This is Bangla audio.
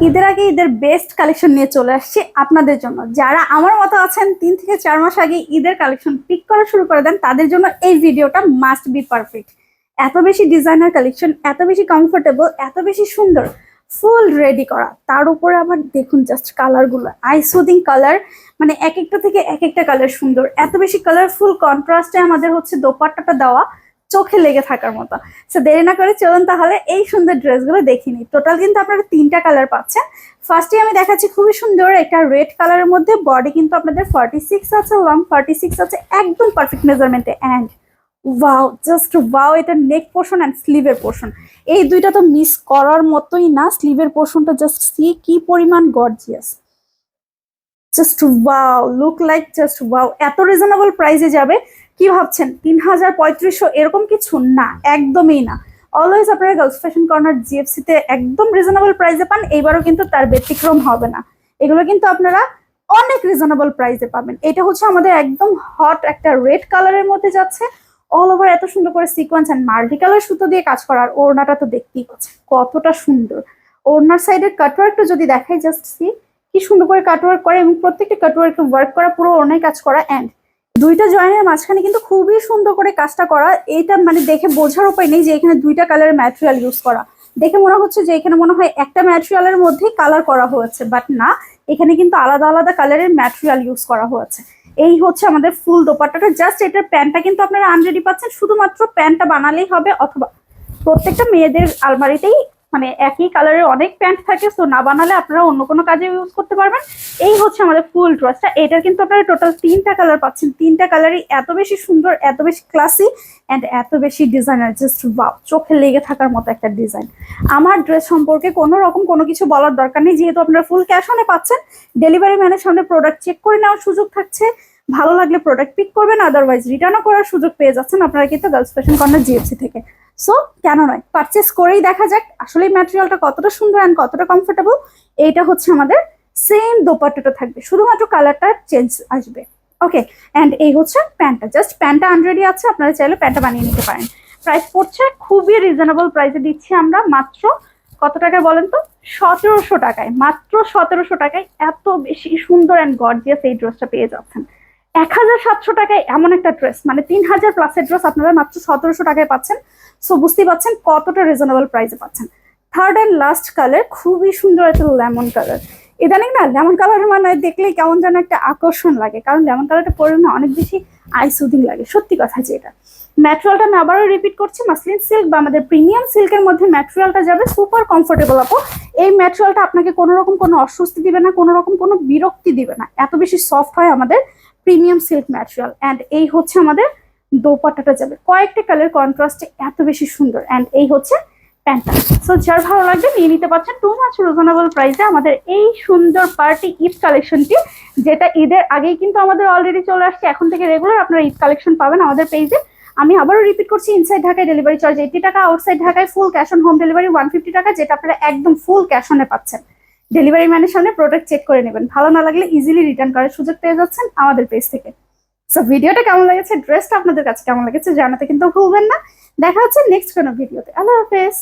ঈদের আগে ঈদের বেস্ট কালেকশন নিয়ে চলে আসছি আপনাদের জন্য। যারা আমার মতো আছেন 3 থেকে 4 মাস আগে ঈদের কালেকশন পিক করা শুরু করে দেন, তাদের জন্য এই ভিডিওটা মাস্ট বি পারফেক্ট। এত বেশি ডিজাইনার কালেকশন, এত বেশি কমফোর্টেবল, এত বেশি সুন্দর, ফুল রেডি করা। তার উপরে আবার দেখুন জাস্ট কালারগুলো, আই সুদিং কালার, মানে এক একটা থেকে এক একটা কালার সুন্দর। এত বেশি কালারফুল কন্ট্রাস্টে আমাদের হচ্ছে দোপাট্টাটা দেওয়া, চোখে লেগে থাকার মতো। সো দেরি না করে চলুন তাহলে এই সুন্দর ড্রেসগুলো দেখে নিই। টোটাল কিন্তু আপনারা 3টা কালার পাচ্ছেন। ফার্স্টে আমি দেখাচ্ছি খুবই সুন্দর একটা রেড কালারের মধ্যে, বডি কিন্তু আপনাদের 46 আছে, লং 46 আছে, একদম পারফেক্ট মেজারমেন্টে। অ্যান্ড ওয়াও, জাস্ট ওয়াও, এটা নেক পোর্শন অ্যান্ড স্লিভের পোর্শন, এই দুইটা তো মিস করার মতোই না। স্লিভের পোর্শনটা জাস্ট সি কি পরিমাণ gorgeous, just wow, look like just wow. এত রিজনেবল প্রাইসে যাবে কি ভাবছেন? 3000 3500 এরকম কিছু না, একদমই না। অলওয়েজ আপনারা গার্লস ফ্যাশন কর্নার জিএফসি তে একদম রিজনেবল প্রাইসে পান, এইবারও কিন্তু তার ব্যতিক্রম হবে না। এগুলো কিন্তু আপনারা অনেক রিজনেবল প্রাইসে পাবেন। এটা হচ্ছে আমাদের একদম হট একটা রেড কালারের মধ্যে যাচ্ছে, অল ওভার এত সুন্দর করে সিকোয়েন্স এন্ড মাল্টি কালার সুতো দিয়ে কাজ করার। ওড়নাটা তো দেখতেই পাচ্ছেন কতটা সুন্দর। ওড়নার সাইডের কাটওয়ার্কটা যদি দেখাই, জাস্ট সি কি সুন্দর করে কাটওয়ার্ক করে, এবং প্রত্যেকটা কাটওয়ার্কে ওয়ার্ক করা, পুরো ওড়নায় কাজ করা। অ্যান্ড দুইটা জয়েনের মাঝখানে কিন্তু খুবই সুন্দর করে কাজটা করা। এটা মানে দেখে বোঝার উপায় নেই যে এখানে দুইটা কালারের ম্যাটেরিয়াল ইউজ করা। দেখে মনে হচ্ছে যে এখানে মনে হয় একটা ম্যাটেরিয়ালের মধ্যেই কালার করা হয়েছে, বাট না, এখানে কিন্তু আলাদা আলাদা কালারের ম্যাটেরিয়াল ইউজ করা হয়েছে। এই হচ্ছে আমাদের ফুল দোপাট্টাটা। জাস্ট এটার প্যান্টটা কিন্তু আপনারা আনরেডি পাচ্ছেন, শুধুমাত্র প্যান্টটা বানালেই হবে, অথবা প্রত্যেকটা মেয়েদের আলমারিতেই মানে একই কালারের অনেক প্যান্ট থাকে, সো না বানালে আপনারা অন্য কোনো কাজে ইউজ করতে পারবেন। এই হচ্ছে আমাদের ফুল ড্রেসটা। এটার কিন্তু আপনারা টোটাল 3টা কালার পাচ্ছেন। 3টা কালারই এত বেশি সুন্দর, এত বেশি ক্লাসি অ্যান্ড এত বেশি ডিজাইনার, জাস্ট ওয়াও, চোখে লেগে থাকার মতো একটা ডিজাইন। আমার ড্রেস সম্পর্কে কোনো রকম কোনো কিছু বলার দরকার নেই, যেহেতু আপনারা ফুল ক্যাশ অনে পাচ্ছেন। ডেলিভারি ম্যানের সামনে প্রোডাক্ট চেক করে নেওয়ার সুযোগ থাকছে, ভালো লাগলে প্রোডাক্ট পিক করবেন, আদারওয়াইজ রিটার্নও করার সুযোগ পেয়ে যাচ্ছেন আপনারা কিন্তু গার্লস ফ্যাশন কর্নার জিএফসি থেকে। সো কেন নয়, পারচেস করেই দেখা যাক আসলে ম্যাটেরিয়ালটা কতটা সুন্দর অ্যান্ড কতটা কমফোর্টেবল। এইটা হচ্ছে আমাদের সেম দোপাট্টাটা থাকবে, শুধুমাত্র কালারটা চেঞ্জ আসবে। ওকে, অ্যান্ড এই হচ্ছে প্যান্টটা। জাস্ট প্যান্টটা আনরেডি আছে, আপনারা চাইলে প্যান্টটা বানিয়ে নিতে পারেন। প্রাইস পড়ছে খুবই রিজনেবল প্রাইসে দিচ্ছি আমরা, মাত্র কত টাকায় বলেন তো? 1700 টাকায়, মাত্র 1700 টাকায় এত বেশি সুন্দর অ্যান্ড গর্জিয়াস এই ড্রেসটা পেয়ে যাচ্ছেন। 1700 টাকায় এমন একটা ড্রেস, মানে 3000 প্লাসের ড্রেস আপনারা মাত্র 1700 টাকায় পাচ্ছেন। সো বুঝতেই পাচ্ছেন কতটা রিজনেবল প্রাইসে পাচ্ছেন। থার্ড অ্যান্ড লাস্ট কালার, খুবই সুন্দর একটা লেমন কালার। ইদানিং না লেমন কালারের মানে দেখলেই কেমন যেন একটা আকর্ষণ লাগে, কারণ লেমন কালারটা পরে না অনেক বেশি আই সুদিং লাগে, সত্যি কথা যেটা। ম্যাটেরিয়ালটা আমি আবারও রিপিট করছি, মাসলিন সিল্ক বা আমাদের প্রিমিয়াম সিল্কের মধ্যে ম্যাটেরিয়ালটা যাবে, সুপার কমফোর্টেবল আপু। এই ম্যাটেরিয়ালটা আপনাকে কোনো রকম কোনো অস্বস্তি দিবে না, কোনো রকম কোনো বিরক্তি দিবে না, এত বেশি সফট হয় আমাদের প্রিমিয়াম সিল্ক ম্যাটেরিয়াল। অ্যান্ড এই হচ্ছে আমাদের দোপাট্টাটা যাবে কয়েকটা কালার কন্ট্রাস্টে, এত বেশি সুন্দর। অ্যান্ড এই হচ্ছে প্যান্টটা। সো যার ভালো লাগবে নিয়ে নিতে পারছেন টু মাচ রিজনেবল প্রাইসে আমাদের এই সুন্দর পার্টি ঈদ কালেকশনটি, যেটা ঈদের আগেই কিন্তু আমাদের অলরেডি চলে আসছে। এখন থেকে রেগুলার আপনারা ঈদ কালেকশন পাবেন আমাদের পেজে। আমি আবারও রিপিট করছি, ইনসাইড ঢাকায় ডেলিভারি চার্জ 80 টাকা, আউটসাইড ঢাকায় full cash on home delivery 150 টাকা, যেটা আপনারা একদম ফুল ক্যাশ অনে পাচ্ছেন। ডেলিভারি ম্যানের সামনে প্রোডাক্ট চেক করে নেবেন, ভালো না লাগলে ইজিলি রিটার্ন করার সুযোগ পেয়ে যাচ্ছেন আমাদের পেজ থেকে। সো ভিডিওটা কেমন লেগেছে, ড্রেসটা আপনাদের কাছে কেমন লেগেছে জানাতে কিন্তু ভুলবেন না। দেখা হচ্ছে নেক্সট কোনো ভিডিওতে। আল্লাহ হাফেজ।